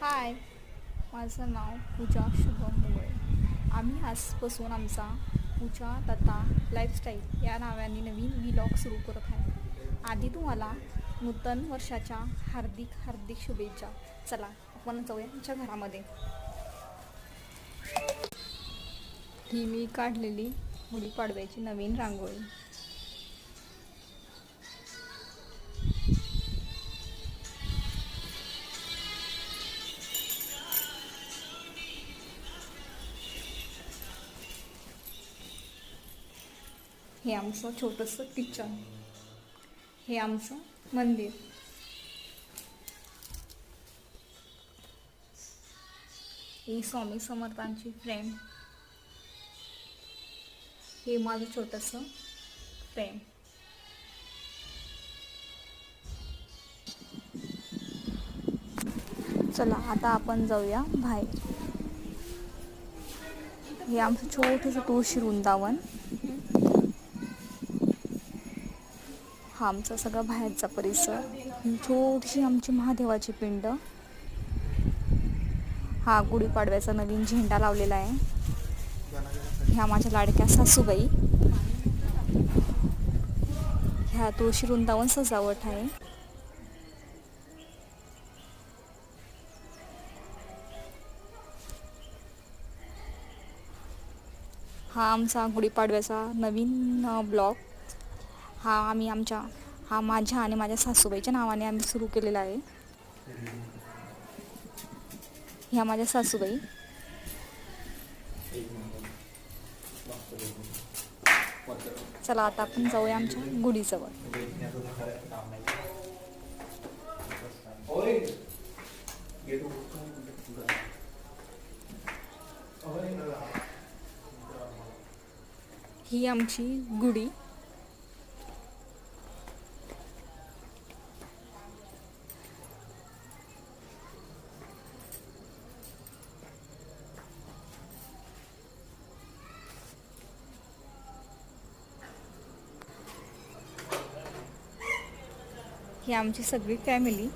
हाय, माझं नाव पूजा शुभम मुगळे. आम्ही आजपासून आमचा पूजा दत्ता लाईफस्टाईल या नावाने नवीन व्लॉग सुरू करत आहे. आधी तुम्हाला नूतन वर्षाच्या हार्दिक हार्दिक शुभेच्छा. चला आपण जाऊया आमच्या घरामध्ये. ही मी काढलेली गुढीपाडव्याची नवीन रांगोळी. हे आमचं छोटंसं किचन. हे आमचं मंदिर. ही स्वामी समर्थांची फ्रेम. हे माझं छोटंसं फ्रेम. चला आता आपण जाऊया बाहेर. हे आमचं छोटंसं तुळशी वृंदावन. हा आमचा सगळा बाहेरचा परिसर. ही छोटीशी आमची महादेवाची पिंड. हा गुढीपाडव्याचा नवीन झेंडा लावलेला आहे. ह्या माझ्या लाडक्या सासूबाई. ह्या तुळशी वृंदावन सजावट आहे. हा आमचा गुढीपाडव्याचा नवीन ब्लॉग. हा माझ्या आणि माझ्या सासूबाईच्या नावाने आम्ही सुरू केलेला आहे. ह्या माझ्या सासूबाई. चला आता आपण जाऊया आमच्या गुढीजवळ. ही आमची गुढी. ही आमची सगळी फॅमिली.